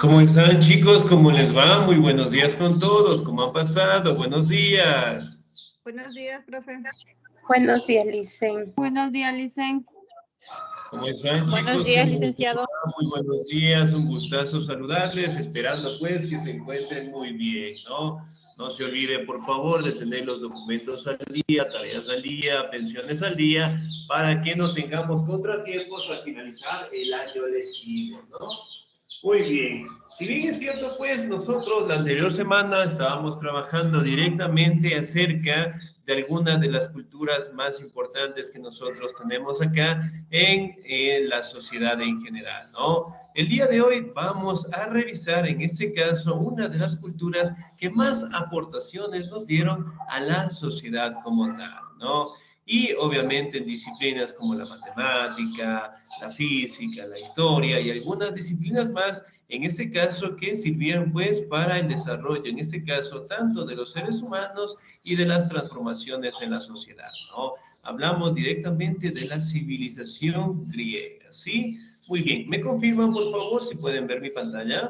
¿Cómo están, chicos? ¿Cómo les va? Muy buenos días con todos. ¿Cómo han pasado? Buenos días. Buenos días, profe. Buenos días, Licen. Buenos días, Licen. ¿Cómo están, Buenos chicos? días, ¿Cómo les licenciado. va? Muy buenos días. Un gustazo saludarles, esperando pues que se encuentren muy bien, ¿no? No se olviden, por favor, de tener los documentos al día, tareas al día, pensiones al día, para que no tengamos contratiempos al finalizar el año lectivo, ¿no? Muy bien. Si bien es cierto, pues nosotros la anterior semana estábamos trabajando directamente acerca de algunas de las culturas más importantes que nosotros tenemos acá en la sociedad en general, ¿no? El día de hoy vamos a revisar, en este caso, una de las culturas que más aportaciones nos dieron a la sociedad como tal, ¿no? Y obviamente en disciplinas como la matemática, la física, la historia y algunas disciplinas más, en este caso que sirvieron pues para el desarrollo, en este caso tanto de los seres humanos y de las transformaciones en la sociedad, ¿no? Hablamos directamente de la civilización griega, ¿sí? Muy bien, ¿me confirman por favor si pueden ver mi pantalla?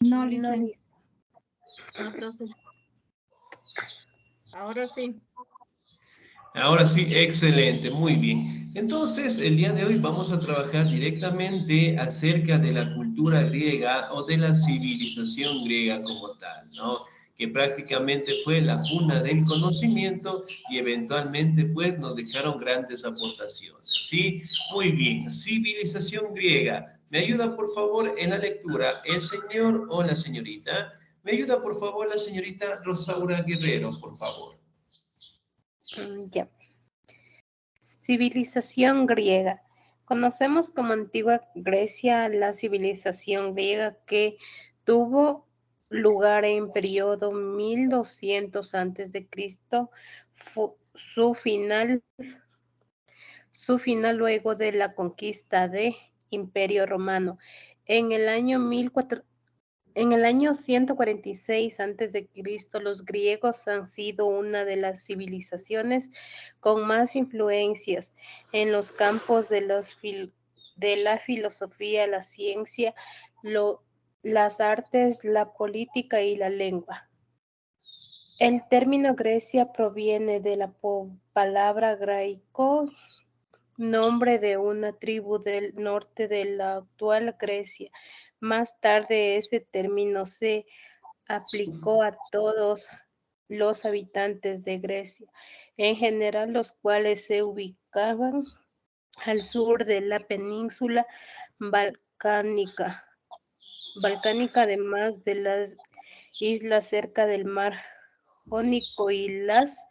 No, No, Licen. Licen. No, profe. Ahora sí. Ahora sí, excelente, muy bien. Entonces, el día de hoy vamos a trabajar directamente acerca de la cultura griega o de la civilización griega como tal, ¿no? Que prácticamente fue la cuna del conocimiento y eventualmente pues nos dejaron grandes aportaciones, ¿sí? Muy bien, civilización griega. ¿Me ayuda por favor en la lectura el señor o la señorita? ¿Me ayuda por favor la señorita Rosaura Guerrero, por favor? Ya. Civilización griega. Conocemos como antigua Grecia la civilización griega que tuvo lugar en periodo 1200 antes de Cristo. Su final luego de la conquista de Imperio Romano. En el año 146 a.C., los griegos han sido una de las civilizaciones con más influencias en los campos de la filosofía, la ciencia, las artes, la política y la lengua. El término Grecia proviene de la palabra graico, nombre de una tribu del norte de la actual Grecia. Más tarde ese término se aplicó a todos los habitantes de Grecia, en general los cuales se ubicaban al sur de la península balcánica, además de las islas cerca del mar Jónico y las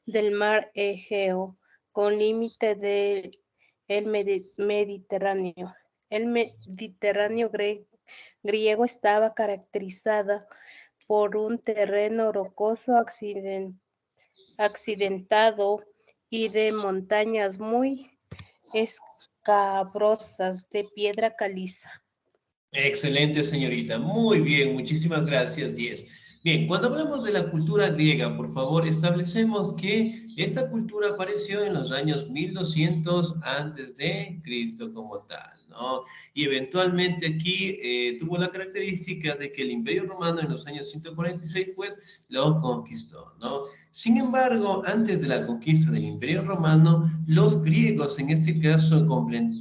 del mar Egeo, con límite del Mediterráneo. El Mediterráneo griego estaba caracterizado por un terreno rocoso accidentado y de montañas muy escabrosas de piedra caliza. Excelente, señorita. Muy bien, muchísimas gracias, 10. Bien, cuando hablamos de la cultura griega, por favor, establecemos que esta cultura apareció en los años 1200 antes de Cristo como tal, ¿no? Y eventualmente aquí tuvo la característica de que el Imperio Romano en los años 146, pues, lo conquistó, ¿no? Sin embargo, antes de la conquista del Imperio Romano, los griegos en este caso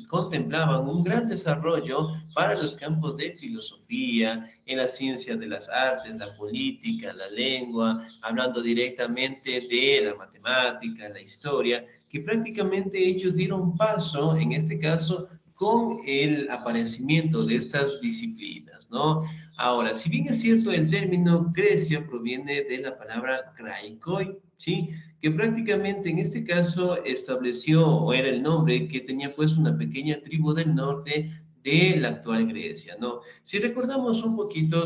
contemplaban un gran desarrollo para los campos de filosofía, en la ciencia de las artes, la política, la lengua, hablando directamente de la matemática, la historia, que prácticamente ellos dieron paso, en este caso, con el aparecimiento de estas disciplinas, ¿no? Ahora, si bien es cierto, el término Grecia proviene de la palabra graikoi, ¿sí? Que prácticamente en este caso estableció, o era el nombre, que tenía pues una pequeña tribu del norte de la actual Grecia, ¿no? Si recordamos un poquito,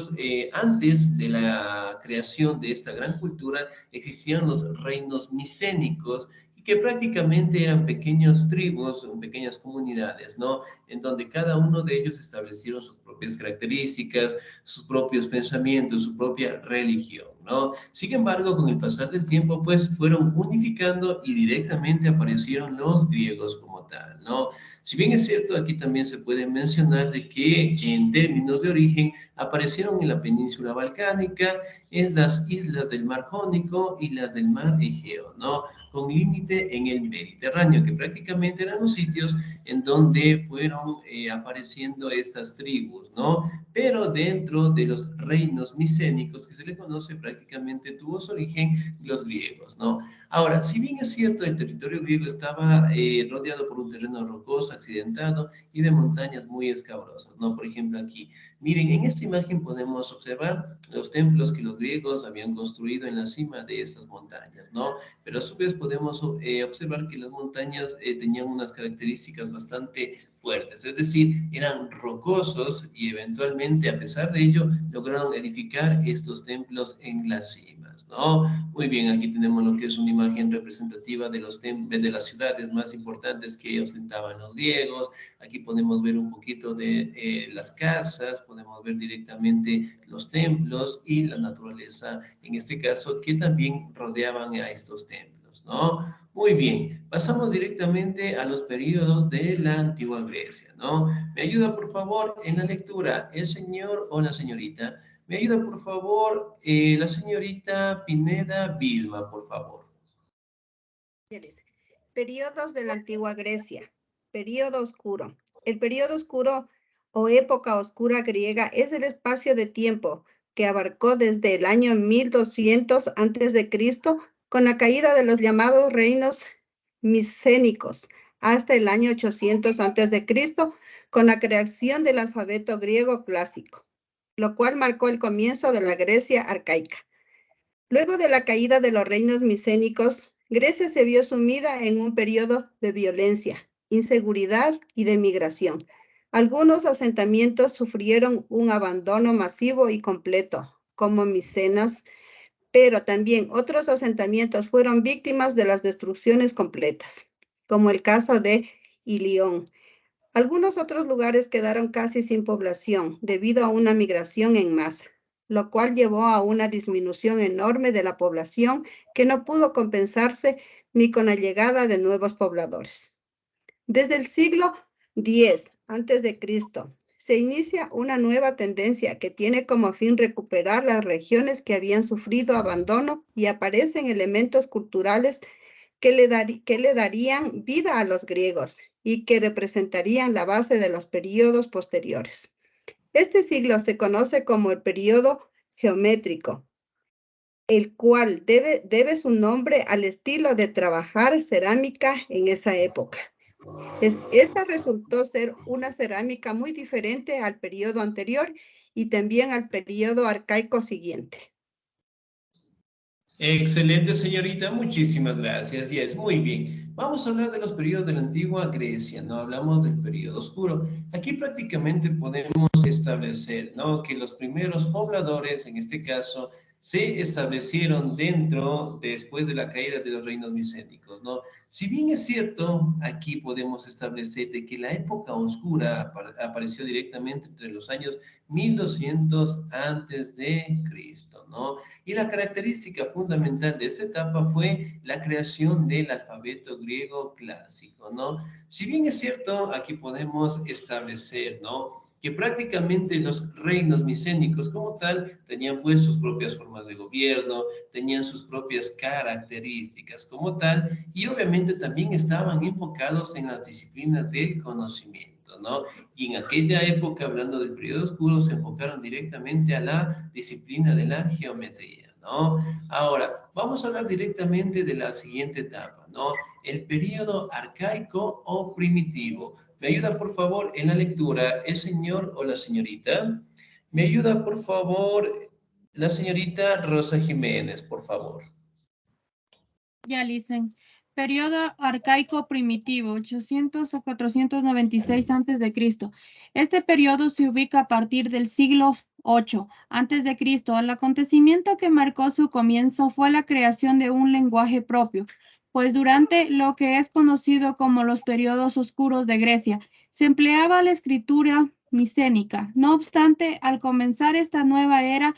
antes de la creación de esta gran cultura, existían los reinos micénicos, que prácticamente eran pequeñas tribus, pequeñas comunidades, ¿no? En donde cada uno de ellos establecieron sus propias características, sus propios pensamientos, su propia religión, ¿no? Sin embargo, con el pasar del tiempo, pues fueron unificando y directamente aparecieron los griegos como tal, ¿no? Si bien es cierto, aquí también se puede mencionar de que en términos de origen aparecieron en la península balcánica, en las islas del mar Jónico y las del mar Egeo, ¿no? Con límite en el Mediterráneo, que prácticamente eran los sitios en donde fueron apareciendo estas tribus, ¿no? Pero dentro de los reinos micénicos, que se le conoce, prácticamente tuvo su origen los griegos, ¿no? Ahora, si bien es cierto, el territorio griego estaba rodeado por un terreno rocoso, accidentado y de montañas muy escabrosas, ¿no? Por ejemplo, aquí, miren, en esta imagen podemos observar los templos que los griegos habían construido en la cima de estas montañas, ¿no? Pero a su vez podemos observar que las montañas tenían unas características bastante fuertes, es decir, eran rocosos y eventualmente, a pesar de ello, lograron edificar estos templos en las cimas, ¿no? Muy bien, aquí tenemos lo que es una imagen representativa de de las ciudades más importantes que ostentaban los griegos. Aquí podemos ver un poquito de las casas, podemos ver directamente los templos y la naturaleza, en este caso, que también rodeaban a estos templos, ¿no? Muy bien, pasamos directamente a los periodos de la antigua Grecia, ¿no? ¿Me ayuda, por favor, en la lectura el señor o la señorita? ¿Me ayuda, por favor, la señorita Pineda Vilma, por favor? Periodos de la antigua Grecia. Periodo oscuro. El periodo oscuro o época oscura griega es el espacio de tiempo que abarcó desde el año 1200 a.C. con la caída de los llamados reinos micénicos hasta el año 800 a.C. con la creación del alfabeto griego clásico, lo cual marcó el comienzo de la Grecia arcaica. Luego de la caída de los reinos micénicos, Grecia se vio sumida en un periodo de violencia, inseguridad y de migración. Algunos asentamientos sufrieron un abandono masivo y completo, como Micenas, pero también otros asentamientos fueron víctimas de las destrucciones completas, como el caso de Ilión. Algunos otros lugares quedaron casi sin población debido a una migración en masa, lo cual llevó a una disminución enorme de la población que no pudo compensarse ni con la llegada de nuevos pobladores. Desde el siglo X a.C. se inicia una nueva tendencia que tiene como fin recuperar las regiones que habían sufrido abandono y aparecen elementos culturales que le darían vida a los griegos y que representarían la base de los periodos posteriores. Este siglo se conoce como el periodo geométrico, el cual debe su nombre al estilo de trabajar cerámica en esa época. Esta resultó ser una cerámica muy diferente al periodo anterior y también al periodo arcaico siguiente. Excelente, señorita, muchísimas gracias. Y es muy bien. Vamos a hablar de los periodos de la antigua Grecia, ¿no? Hablamos del periodo oscuro. Aquí prácticamente podemos establecer, ¿no? Que los primeros pobladores, en este caso, se establecieron después de la caída de los reinos micénicos, ¿no? Si bien es cierto, aquí podemos establecer de que la época oscura apareció directamente entre los años 1200 antes de Cristo, ¿no? Y la característica fundamental de esta etapa fue la creación del alfabeto griego clásico, ¿no? Si bien es cierto, aquí podemos establecer, ¿no? Que prácticamente los reinos micénicos como tal tenían pues sus propias formas de gobierno, tenían sus propias características como tal, y obviamente también estaban enfocados en las disciplinas del conocimiento, ¿no? Y en aquella época, hablando del periodo oscuro, se enfocaron directamente a la disciplina de la geometría, ¿no? Ahora, vamos a hablar directamente de la siguiente etapa, ¿no? El periodo arcaico o primitivo. ¿Me ayuda, por favor, en la lectura el señor o la señorita? ¿Me ayuda, por favor, la señorita Rosa Jiménez, por favor? Ya, Licen. Periodo arcaico primitivo, 800 a 496 a.C. Este periodo se ubica a partir del siglo VIII a.C. El acontecimiento que marcó su comienzo fue la creación de un lenguaje propio, pues durante lo que es conocido como los periodos oscuros de Grecia, se empleaba la escritura micénica. No obstante, al comenzar esta nueva era,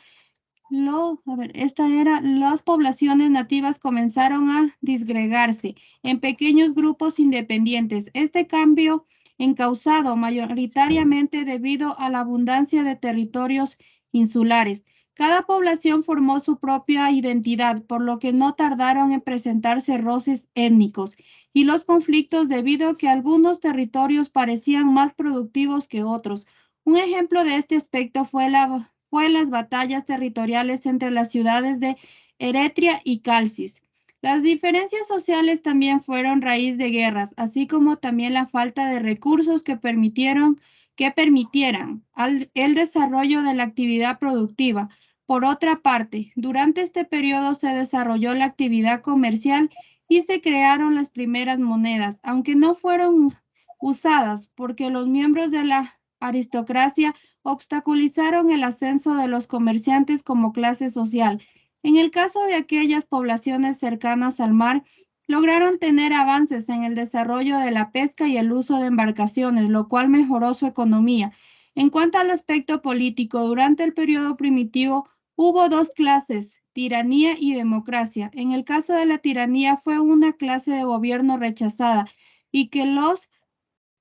las poblaciones nativas comenzaron a disgregarse en pequeños grupos independientes. Este cambio encauzado mayoritariamente debido a la abundancia de territorios insulares. Cada población formó su propia identidad, por lo que no tardaron en presentarse roces étnicos y los conflictos debido a que algunos territorios parecían más productivos que otros. Un ejemplo de este aspecto fue las batallas territoriales entre las ciudades de Eretria y Calcis. Las diferencias sociales también fueron raíz de guerras, así como también la falta de recursos que permitieran el desarrollo de la actividad productiva. Por otra parte, durante este periodo se desarrolló la actividad comercial y se crearon las primeras monedas, aunque no fueron usadas porque los miembros de la aristocracia obstaculizaron el ascenso de los comerciantes como clase social. En el caso de aquellas poblaciones cercanas al mar, lograron tener avances en el desarrollo de la pesca y el uso de embarcaciones, lo cual mejoró su economía. En cuanto al aspecto político, durante el periodo primitivo hubo dos clases, tiranía y democracia. En el caso de la tiranía fue una clase de gobierno rechazada y que los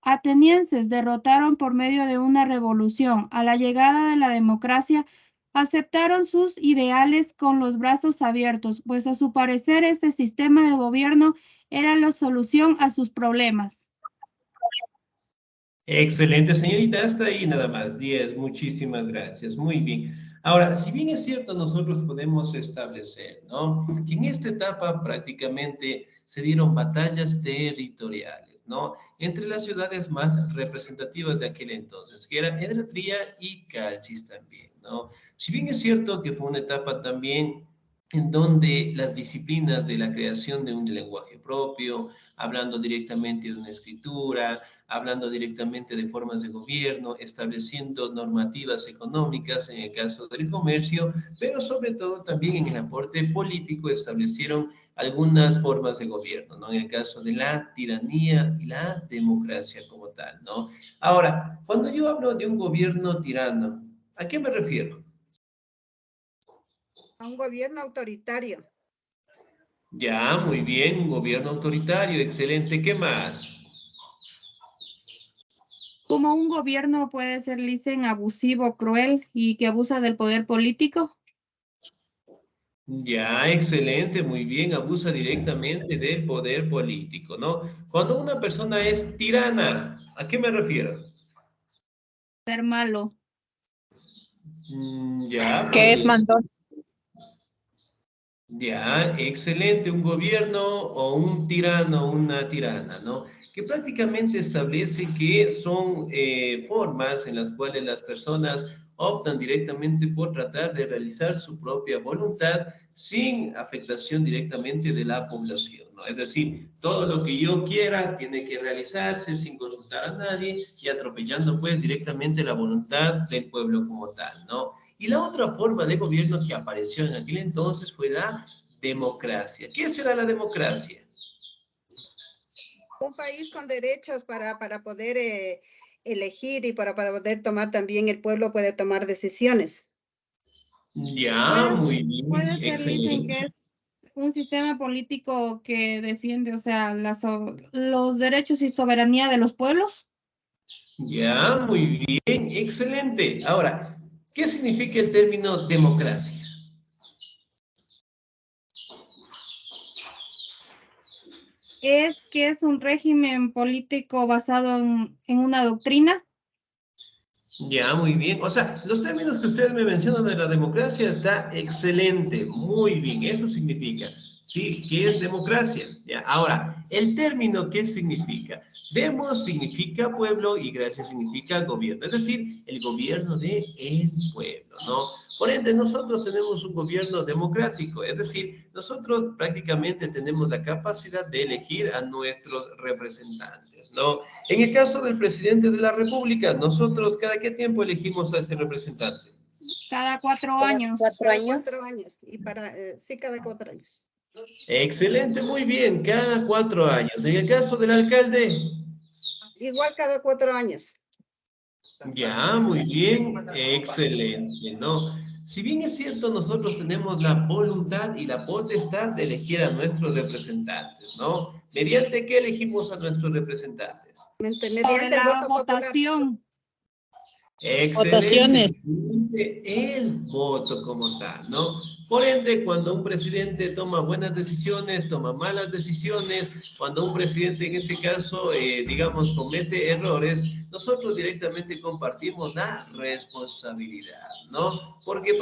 atenienses derrotaron por medio de una revolución. A la llegada de la democracia, aceptaron sus ideales con los brazos abiertos, pues a su parecer este sistema de gobierno era la solución a sus problemas. Excelente, señorita. Hasta ahí nada más. 10. Muchísimas gracias. Muy bien. Ahora, si bien es cierto, nosotros podemos establecer, ¿no? Que en esta etapa prácticamente se dieron batallas territoriales, ¿no? Entre las ciudades más representativas de aquel entonces, que eran Eretria y Calcis también, ¿no? Si bien es cierto que fue una etapa también en donde las disciplinas de la creación de un lenguaje propio, hablando directamente de una escritura, hablando directamente de formas de gobierno, estableciendo normativas económicas en el caso del comercio, pero sobre todo también en el aporte político establecieron algunas formas de gobierno, ¿no? En el caso de la tiranía y la democracia como tal, ¿no? Ahora, cuando yo hablo de un gobierno tirano, ¿a qué me refiero? A un gobierno autoritario. Ya, muy bien, un gobierno autoritario, excelente. ¿Qué más? Como un gobierno puede ser, dicen, abusivo, cruel y que abusa del poder político. Ya, excelente, muy bien, abusa directamente del poder político, ¿no? Cuando una persona es tirana, ¿a qué me refiero? Ser malo. Ya, muy ¿Qué es bien. mandón? Ya, excelente, un gobierno o un tirano, una tirana, ¿no? Que prácticamente establece que son formas en las cuales las personas optan directamente por tratar de realizar su propia voluntad sin afectación directamente de la población, ¿no? Es decir, todo lo que yo quiera tiene que realizarse sin consultar a nadie y atropellando pues directamente la voluntad del pueblo como tal, ¿no? Y la otra forma de gobierno que apareció en aquel entonces fue la democracia. ¿Qué será la democracia? Un país con derechos para poder elegir y para poder tomar también, el pueblo puede tomar decisiones. Ya, muy bien, Puede ser, dicen, excelente. que es un sistema político que defiende, o sea, los derechos y soberanía de los pueblos. Ya, muy bien, excelente. Ahora, ¿qué significa el término democracia? Es que es un régimen político basado en una doctrina. Ya, muy bien. O sea, los términos que ustedes me mencionan de la democracia está excelente, muy bien. Eso significa, sí, ¿qué es democracia? Ya, ahora, el término, ¿qué significa? Demos significa pueblo y gracia significa gobierno, es decir, el gobierno de el pueblo, ¿no? Por ende, nosotros tenemos un gobierno democrático, es decir, nosotros prácticamente tenemos la capacidad de elegir a nuestros representantes, ¿no? En el caso del presidente de la República, nosotros cada qué tiempo elegimos a ese representante. Cada 4 Cada años. 4 Cada años. 4 años. Y sí, cada 4 años. Excelente, muy bien, cada 4 años. En el caso del alcalde, Igual cada 4 años. ya, muy bien, excelente, ¿no? Si bien es cierto, nosotros tenemos la voluntad y la potestad de elegir a nuestros representantes, ¿no? ¿Mediante qué elegimos a nuestros representantes? Sobre Mediante el la voto popular. votación. Excelente, el voto como tal, ¿no? Por ende, cuando un presidente toma buenas decisiones, toma malas decisiones, cuando un presidente en este caso, digamos, comete errores, nosotros directamente compartimos la responsabilidad, ¿no? Porque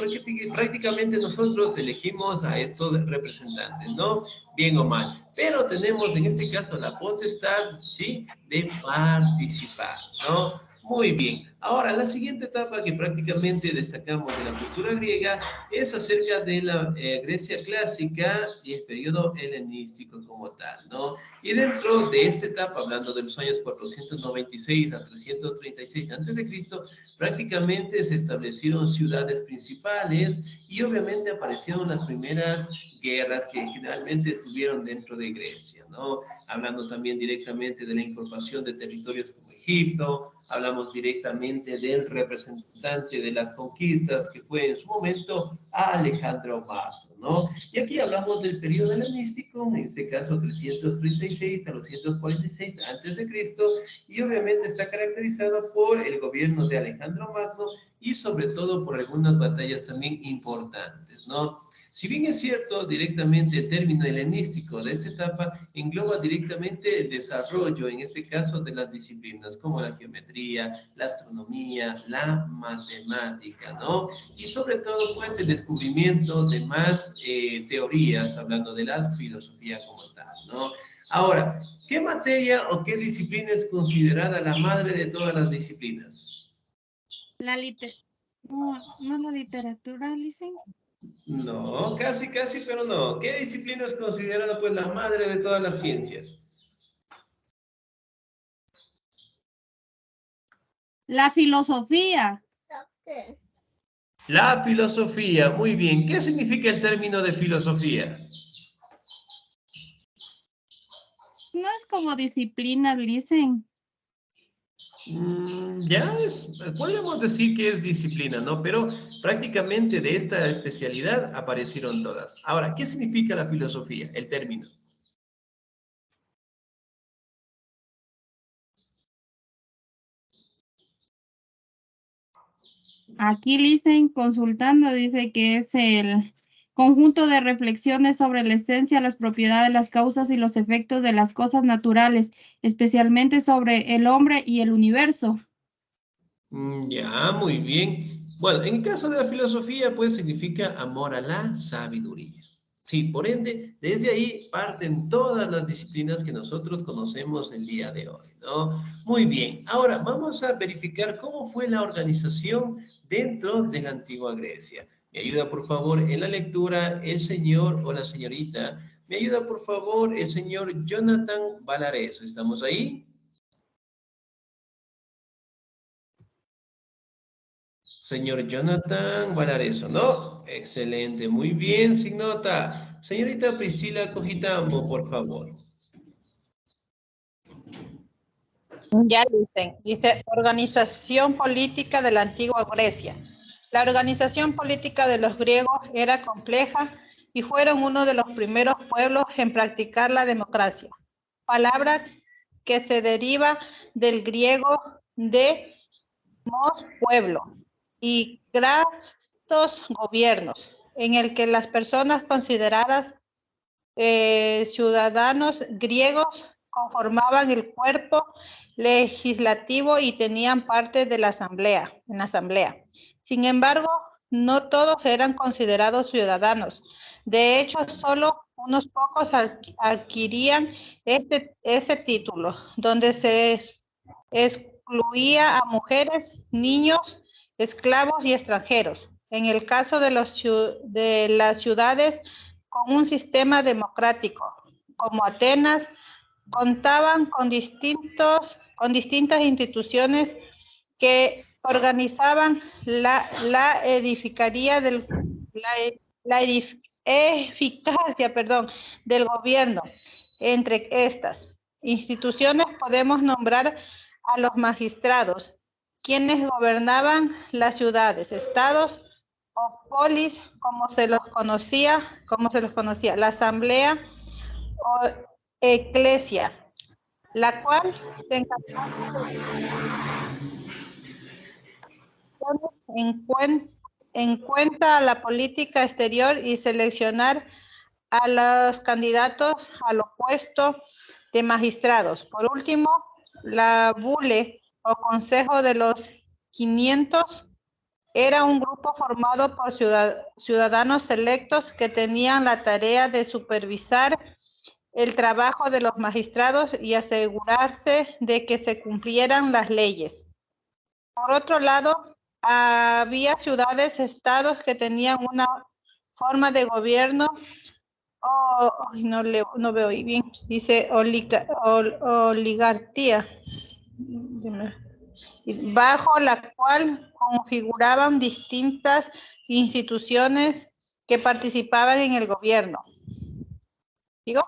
prácticamente nosotros elegimos a estos representantes, ¿no? Bien o mal. Pero tenemos en este caso la potestad, ¿sí? De participar, ¿no? Muy bien. Ahora, la siguiente etapa que prácticamente destacamos de la cultura griega es acerca de la Grecia clásica y el periodo helenístico como tal, ¿no? Y dentro de esta etapa, hablando de los años 496 a 336 a.C., prácticamente se establecieron ciudades principales y obviamente aparecieron las primeras guerras que generalmente estuvieron dentro de Grecia, ¿no? Hablando también directamente de la incorporación de territorios como Egipto, hablamos directamente del representante de las conquistas que fue en su momento Alejandro Magno, ¿no? Y aquí hablamos del periodo helenístico, en este caso 336 a 246 a.C., y obviamente está caracterizado por el gobierno de Alejandro Magno y sobre todo por algunas batallas también importantes, ¿no? Si bien es cierto, directamente el término helenístico de esta etapa engloba directamente el desarrollo, en este caso, de las disciplinas como la geometría, la astronomía, la matemática, ¿no? Y sobre todo, pues, el descubrimiento de más teorías, hablando de la filosofía como tal, ¿no? Ahora, ¿qué materia o qué disciplina es considerada la madre de todas las disciplinas? No la literatura, dicen. No, casi, pero no. ¿Qué disciplina es considerada pues la madre de todas las ciencias? La filosofía. La filosofía, muy bien. ¿Qué significa el término de filosofía? No es como disciplina, dicen. Podríamos decir que es disciplina, ¿no? Pero prácticamente de esta especialidad aparecieron todas. Ahora, ¿qué significa la filosofía? El término. Aquí dicen, consultando, dice que es el conjunto de reflexiones sobre la esencia, las propiedades, las causas y los efectos de las cosas naturales, especialmente sobre el hombre y el universo. Ya, muy bien. Bueno, en el caso de la filosofía, pues significa amor a la sabiduría. Sí, por ende, desde ahí parten todas las disciplinas que nosotros conocemos el día de hoy, ¿no? Muy bien. Ahora, vamos a verificar cómo fue la organización dentro de la antigua Grecia. Me ayuda, por favor, en la lectura el señor o la señorita. Me ayuda, por favor, el señor Jonathan Valareso. ¿Estamos ahí? Señor Jonathan Valareso, ¿no? Excelente, muy bien, sin nota. Señorita Priscila Cojitambo, por favor. Ya dicen, dice organización política de la antigua Grecia. La organización política de los griegos era compleja y fueron uno de los primeros pueblos en practicar la democracia, palabra que se deriva del griego de mos, pueblo, y kratos, gobiernos, en el que las personas consideradas ciudadanos griegos conformaban el cuerpo legislativo y tenían parte de la asamblea, en la asamblea. Sin embargo, no todos eran considerados ciudadanos. De hecho, solo unos pocos adquirían ese título, donde se excluía a mujeres, niños, esclavos y extranjeros. En el caso de las ciudades con un sistema democrático, como Atenas, contaban con distintas instituciones que organizaban la eficacia del gobierno. Entre estas instituciones podemos nombrar a los magistrados, quienes gobernaban las ciudades, estados o polis, como se los conocía, la asamblea o eclesia, la cual se encargaba de en cuenta la política exterior y seleccionar a los candidatos al puesto de magistrados. Por último, la bule o Consejo de los 500 era un grupo formado por ciudadanos selectos que tenían la tarea de supervisar el trabajo de los magistrados y asegurarse de que se cumplieran las leyes. Por otro lado, había ciudades, estados que tenían una forma de gobierno, no veo bien, dice oligarquía, bajo la cual configuraban distintas instituciones que participaban en el gobierno. ¿Digo?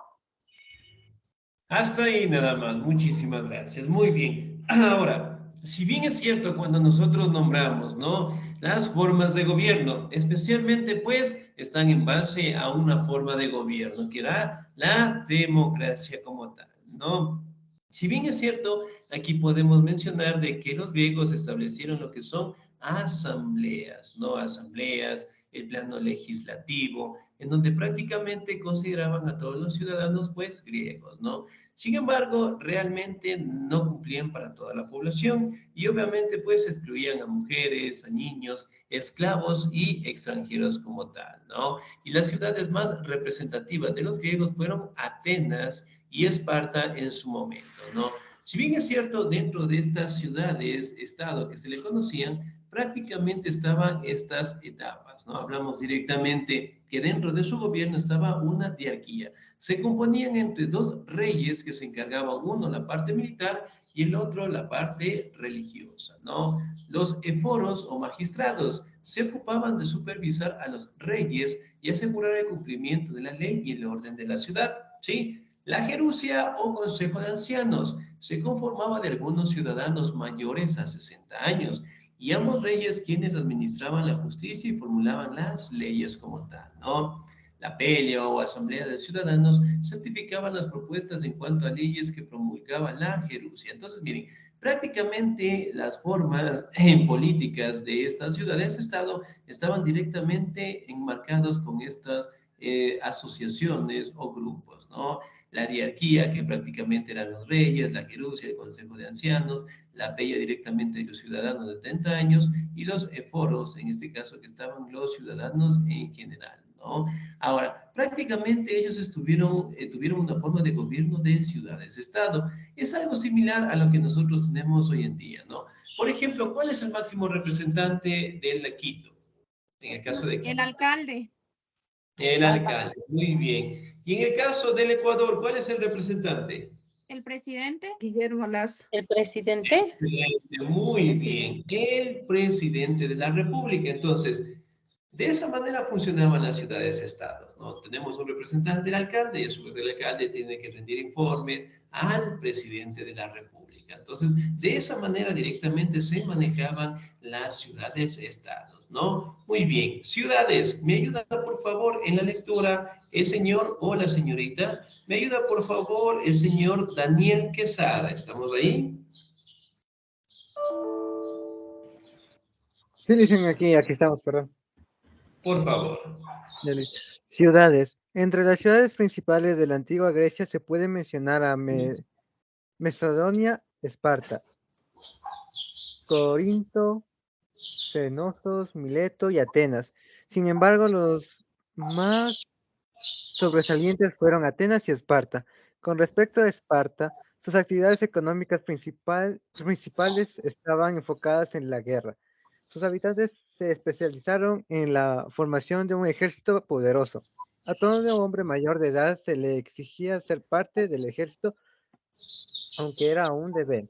Hasta ahí nada más, muchísimas gracias. Muy bien. Ahora, si bien es cierto cuando nosotros nombramos, ¿no? Las formas de gobierno, especialmente pues están en base a una forma de gobierno, que era la democracia como tal, ¿no? Si bien es cierto, aquí podemos mencionar de que los griegos establecieron lo que son asambleas, ¿no? Asambleas, el plano legislativo, en donde prácticamente consideraban a todos los ciudadanos pues griegos, ¿no? Sin embargo, realmente no cumplían para toda la población y obviamente pues excluían a mujeres, a niños, esclavos y extranjeros como tal, ¿no? Y las ciudades más representativas de los griegos fueron Atenas y Esparta en su momento, ¿no? Si bien es cierto, dentro de estas ciudades, estado que se le conocían, prácticamente estaban estas etapas, ¿no? Hablamos directamente que dentro de su gobierno estaba una diarquía. Se componían entre dos reyes que se encargaban, uno la parte militar y el otro la parte religiosa, ¿no? Los eforos o magistrados se ocupaban de supervisar a los reyes y asegurar el cumplimiento de la ley y el orden de la ciudad, ¿sí? La gerucia o consejo de ancianos se conformaba de algunos ciudadanos mayores a 60 años y ambos reyes quienes administraban la justicia y formulaban las leyes como tal, ¿no? La pelea o asamblea de ciudadanos certificaban las propuestas en cuanto a leyes que promulgaba la gerucia. Entonces, miren, prácticamente las formas políticas de estas ciudades-estado estaban directamente enmarcados con estas asociaciones o grupos, ¿no? La diarquía, que prácticamente eran los reyes, la gerucia, el consejo de ancianos, la peya directamente de los ciudadanos de 30 años y los eforos, en este caso que estaban los ciudadanos en general, ¿no? Ahora, prácticamente ellos tuvieron una forma de gobierno de ciudades-estado. Es algo similar a lo que nosotros tenemos hoy en día, ¿no? Por ejemplo, ¿cuál es el máximo representante del Quito? En el caso de Quito. El alcalde. El alcalde, muy bien. Y en el caso del Ecuador, ¿cuál es el representante? El presidente. Guillermo Lazo. El presidente. Excelente, muy bien. Presidente. El presidente de la República. Entonces, de esa manera funcionaban las ciudades-estados, ¿no? Tenemos un representante del alcalde y a su vez el alcalde tiene que rendir informes al presidente de la República. Entonces, de esa manera directamente se manejaban las ciudades-estados, ¿no? Muy bien. Ciudades, ¿me ayuda por favor en la lectura el señor o la señorita? ¿Me ayuda por favor el señor Daniel Quesada? ¿Estamos ahí? Sí, dicen aquí estamos, perdón. Por favor. Ya listo. Ciudades. Entre las ciudades principales de la antigua Grecia se puede mencionar a Macedonia, Esparta, Corinto, Cenosos, Mileto y Atenas. Sin embargo, los más sobresalientes fueron Atenas y Esparta. Con respecto a Esparta, sus actividades económicas principales estaban enfocadas en la guerra. Sus habitantes se especializaron en la formación de un ejército poderoso. A todo hombre mayor de edad se le exigía ser parte del ejército, aunque era un deber.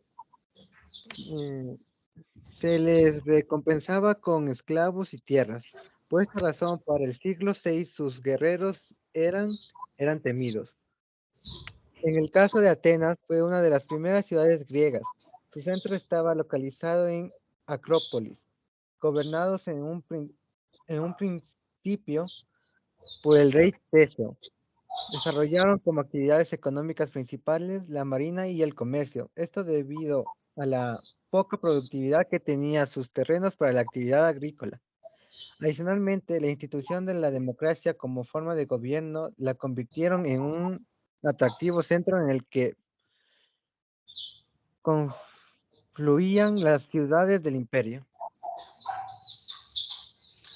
Se les recompensaba con esclavos y tierras. Por esta razón, para el siglo VI sus guerreros eran temidos. En el caso de Atenas, fue una de las primeras ciudades griegas. Su centro estaba localizado en Acrópolis, gobernados en un en un principio por el rey Teseo. Desarrollaron como actividades económicas principales la marina y el comercio. Esto debido a la poca productividad que tenía sus terrenos para la actividad agrícola. Adicionalmente, la institución de la democracia como forma de gobierno la convirtieron en un atractivo centro en el que confluían las ciudades del imperio.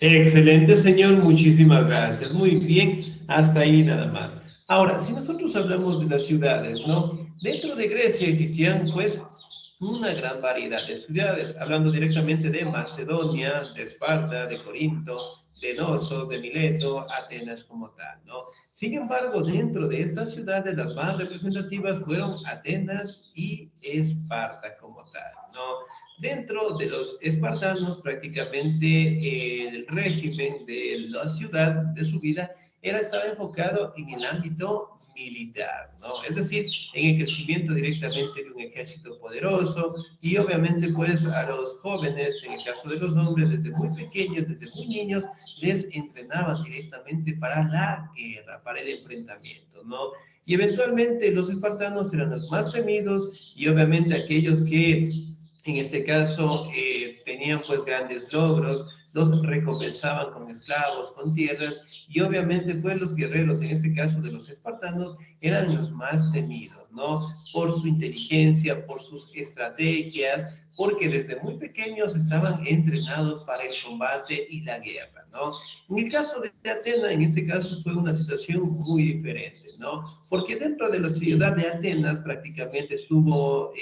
Excelente, señor. Muchísimas gracias. Muy bien. Hasta ahí nada más. Ahora, si nosotros hablamos de las ciudades, ¿no? Dentro de Grecia existían, pues, una gran variedad de ciudades, hablando directamente de Macedonia, de Esparta, de Corinto, de Nosos, de Mileto, Atenas como tal, ¿no? Sin embargo, dentro de estas ciudades, las más representativas fueron Atenas y Esparta como tal, ¿no? Dentro de los espartanos, prácticamente el régimen de la ciudad, de su vida, estaba enfocado en el ámbito militar, ¿no? Es decir, en el crecimiento directamente de un ejército poderoso y obviamente pues a los jóvenes, en el caso de los hombres, desde muy pequeños, desde muy niños, les entrenaban directamente para la guerra, para el enfrentamiento, ¿no? Y eventualmente los espartanos eran los más temidos y obviamente aquellos que en este caso tenían pues grandes logros, los recompensaban con esclavos, con tierras, y obviamente pues los guerreros, en este caso de los espartanos, eran los más temidos, ¿no? Por su inteligencia, por sus estrategias, porque desde muy pequeños estaban entrenados para el combate y la guerra, ¿no? En el caso de Atenas, en este caso fue una situación muy diferente, ¿no? Porque dentro de la ciudad de Atenas prácticamente estuvo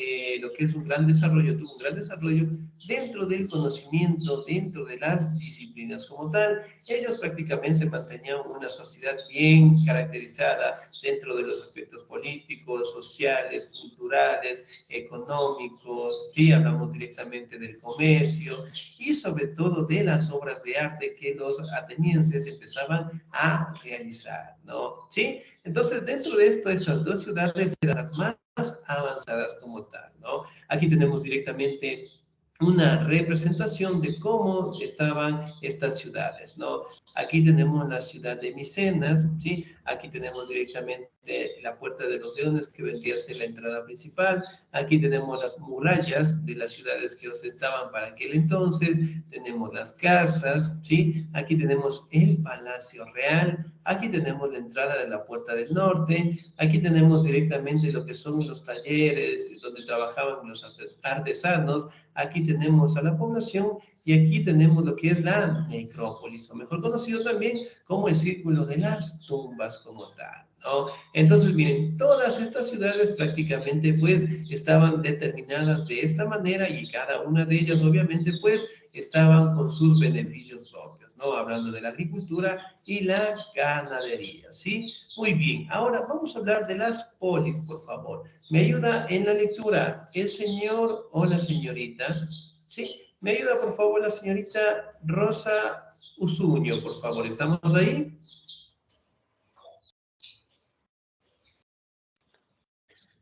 lo que es un gran desarrollo, tuvo un gran desarrollo dentro del conocimiento, dentro de las disciplinas como tal. Ellos prácticamente mantenían una sociedad bien caracterizada dentro de los aspectos políticos, sociales, culturales, económicos, sí, hablamos directamente del comercio y sobre todo de las obras de arte que los atenienses empezaban a realizar, ¿no? ¿Sí? Entonces, dentro de esto, estas dos ciudades eran las más avanzadas como tal, ¿no? Aquí tenemos directamente una representación de cómo estaban estas ciudades, ¿no? Aquí tenemos la ciudad de Micenas, ¿sí? Aquí tenemos directamente la Puerta de los Leones, que vendría a ser la entrada principal. Aquí tenemos las murallas de las ciudades que ostentaban para aquel entonces. Tenemos las casas, ¿sí? Aquí tenemos el Palacio Real. Aquí tenemos la entrada de la Puerta del Norte. Aquí tenemos directamente lo que son los talleres donde trabajaban los artesanos. Aquí tenemos a la población y aquí tenemos lo que es la necrópolis, o mejor conocido también como el círculo de las tumbas como tal, ¿no? Entonces, miren, todas estas ciudades prácticamente pues estaban determinadas de esta manera y cada una de ellas obviamente pues estaban con sus beneficios propios, ¿no? Hablando de la agricultura y la ganadería, ¿sí? Muy bien, ahora vamos a hablar de las polis, por favor. ¿Me ayuda en la lectura el señor o la señorita? ¿Sí? ¿Me ayuda, por favor, la señorita Rosa Usuño, por favor? ¿Estamos ahí?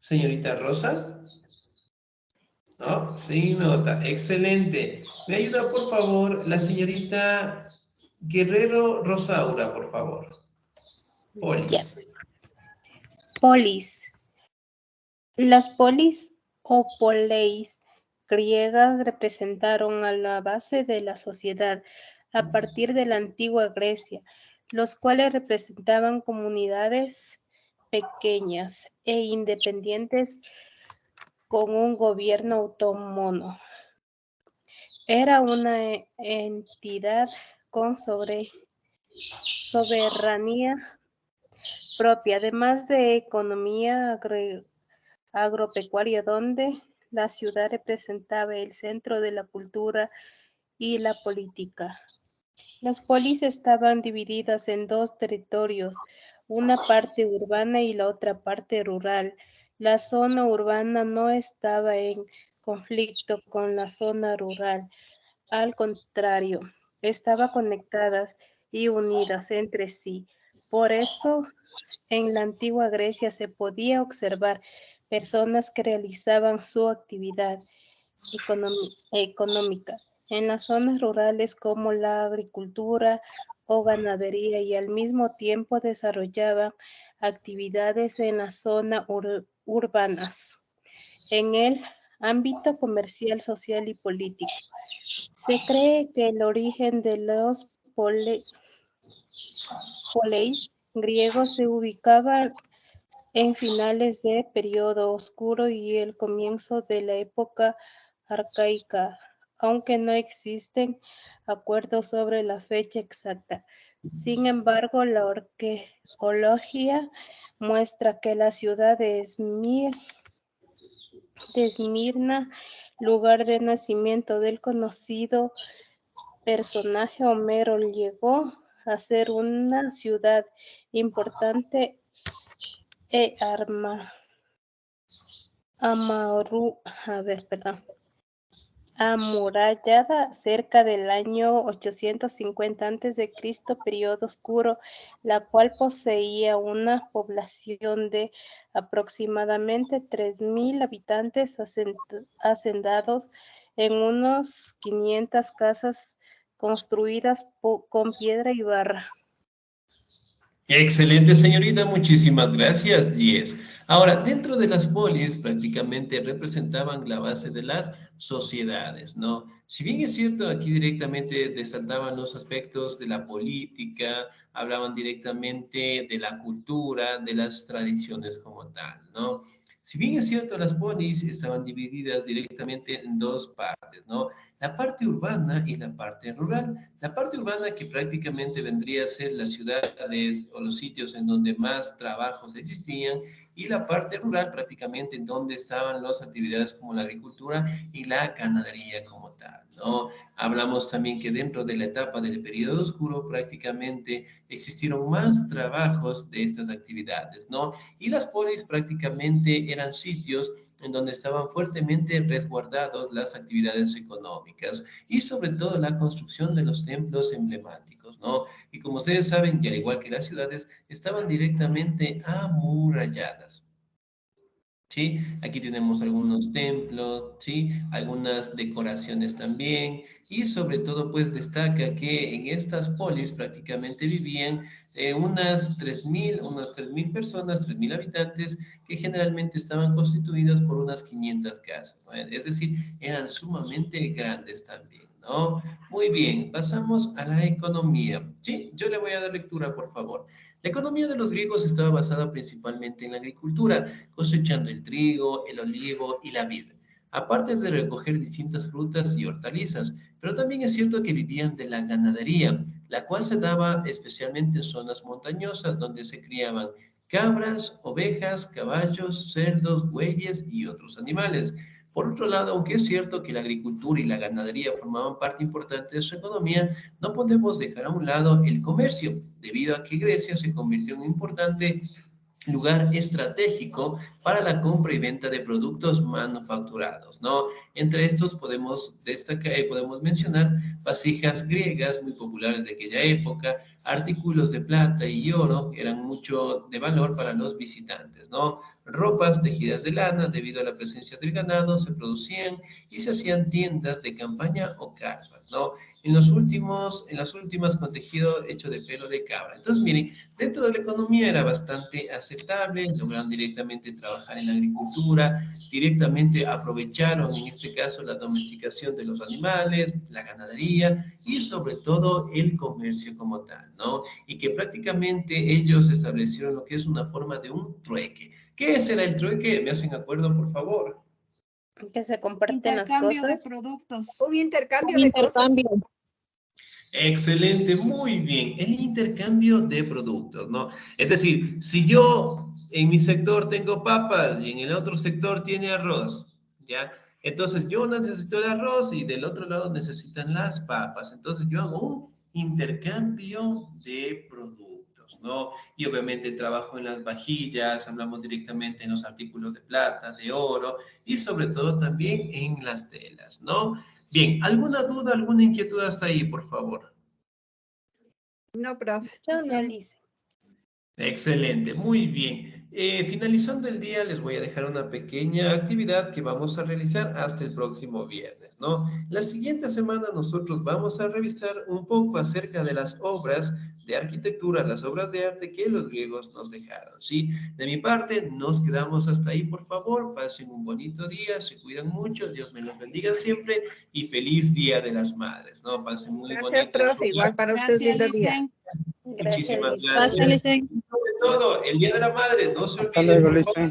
Señorita Rosa. ¿No? Sin nota. Excelente. ¿Me ayuda, por favor, la señorita Guerrero Rosaura, por favor? Ya. Polis. Polis. Las polis o poleis griegas representaron a la base de la sociedad a partir de la antigua Grecia, los cuales representaban comunidades pequeñas e independientes con un gobierno autónomo. Era una entidad con soberanía propia, además de economía agropecuaria, donde la ciudad representaba el centro de la cultura y la política. Las polis estaban divididas en dos territorios, una parte urbana y la otra parte rural. La zona urbana no estaba en conflicto con la zona rural, al contrario, estaban conectadas y unidas entre sí. Por eso, en la antigua Grecia se podía observar personas que realizaban su actividad económica en las zonas rurales como la agricultura o ganadería y al mismo tiempo desarrollaban actividades en las zonas urbanas, en el ámbito comercial, social y político. Se cree que el origen de los poleis griegos se ubicaba en finales del periodo oscuro y el comienzo de la época arcaica, aunque no existen acuerdos sobre la fecha exacta. Sin embargo, la arqueología muestra que la ciudad de Esmirna, lugar de nacimiento del conocido personaje Homero, llegó a ser una ciudad importante e amurallada cerca del año 850 a.C., periodo oscuro, la cual poseía una población de aproximadamente 3.000 habitantes asentados en unos 500 casas construidas con piedra y barra. Excelente, señorita, muchísimas gracias, Yes. Ahora, dentro de las polis prácticamente representaban la base de las sociedades, ¿no? Si bien es cierto, aquí directamente resaltaban los aspectos de la política, hablaban directamente de la cultura, de las tradiciones como tal, ¿no? Si bien es cierto, las polis estaban divididas directamente en dos partes, ¿no? La parte urbana y la parte rural. La parte urbana que prácticamente vendría a ser las ciudades o los sitios en donde más trabajos existían y la parte rural prácticamente en donde estaban las actividades como la agricultura y la ganadería como tal, ¿no? Hablamos también que dentro de la etapa del periodo oscuro prácticamente existieron más trabajos de estas actividades, ¿no? Y las polis prácticamente eran sitios en donde estaban fuertemente resguardados las actividades económicas y sobre todo la construcción de los templos emblemáticos, ¿no? Y como ustedes saben, y al igual que las ciudades, estaban directamente amuralladas. ¿Sí? Aquí tenemos algunos templos, ¿sí? Algunas decoraciones también, y sobre todo, pues destaca que en estas polis prácticamente vivían unas 3.000 personas, 3.000 habitantes, que generalmente estaban constituidas por unas 500 casas, ¿no? Es decir, eran sumamente grandes también, ¿no? Muy bien, pasamos a la economía, ¿sí? Yo le voy a dar lectura, por favor. La economía de los griegos estaba basada principalmente en la agricultura, cosechando el trigo, el olivo y la vid, aparte de recoger distintas frutas y hortalizas, pero también es cierto que vivían de la ganadería, la cual se daba especialmente en zonas montañosas donde se criaban cabras, ovejas, caballos, cerdos, bueyes y otros animales. Por otro lado, aunque es cierto que la agricultura y la ganadería formaban parte importante de su economía, no podemos dejar a un lado el comercio, debido a que Grecia se convirtió en un importante lugar estratégico para la compra y venta de productos manufacturados, ¿no? Entre estos podemos destacar, podemos mencionar vasijas griegas muy populares de aquella época, artículos de plata y oro eran mucho de valor para los visitantes, ¿no? Ropas tejidas de lana, debido a la presencia del ganado, se producían y se hacían tiendas de campaña o carpas, ¿no? En las últimas con tejido hecho de pelo de cabra. Entonces, miren, dentro de la economía era bastante aceptable, lograron directamente trabajar en la agricultura, directamente aprovecharon en este caso la domesticación de los animales, la ganadería y sobre todo el comercio como tal, ¿no? Y que prácticamente ellos establecieron lo que es una forma de un trueque. ¿Qué será el trueque? ¿Me hacen acuerdo, por favor? Que se comparten las Intercambio de cosas. productos. Un intercambio de cosas. Excelente, muy bien. El intercambio de productos, ¿no? Es decir, si yo en mi sector tengo papas y en el otro sector tiene arroz, ¿ya? Entonces yo necesito el arroz y del otro lado necesitan las papas. Entonces yo hago un intercambio de productos, ¿no? Y obviamente el trabajo en las vajillas, hablamos directamente en los artículos de plata, de oro y sobre todo también en las telas, ¿no? Bien, ¿alguna duda, alguna inquietud hasta ahí, por favor? No, profe. Yo no, Alice. Excelente, muy bien. Finalizando el día, les voy a dejar una pequeña actividad que vamos a realizar hasta el próximo viernes, ¿no? La siguiente semana nosotros vamos a revisar un poco acerca de las obras de arquitectura, las obras de arte que los griegos nos dejaron, ¿sí? De mi parte, nos quedamos hasta ahí, por favor. Pasen un bonito día, se cuidan mucho, Dios me los bendiga siempre y feliz Día de las Madres, ¿no? Pasen muy Gracias, bonito en su profe. hogar. Igual para usted, Gracias, lindo día. Licen. Muchísimas Gracias, gracias. Licen. Sobre todo, el Día de la Madre, no se Hasta olviden, luego, por favor, Licen.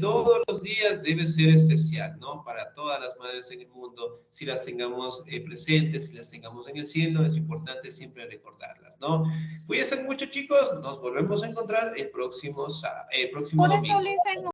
todos los días debe ser especial, ¿no? Para todas las madres en el mundo, si las tengamos presentes, si las tengamos en el cielo, es importante siempre recordarlas, ¿no? Cuídense mucho, chicos, nos volvemos a encontrar el próximo Por eso, domingo. Licen,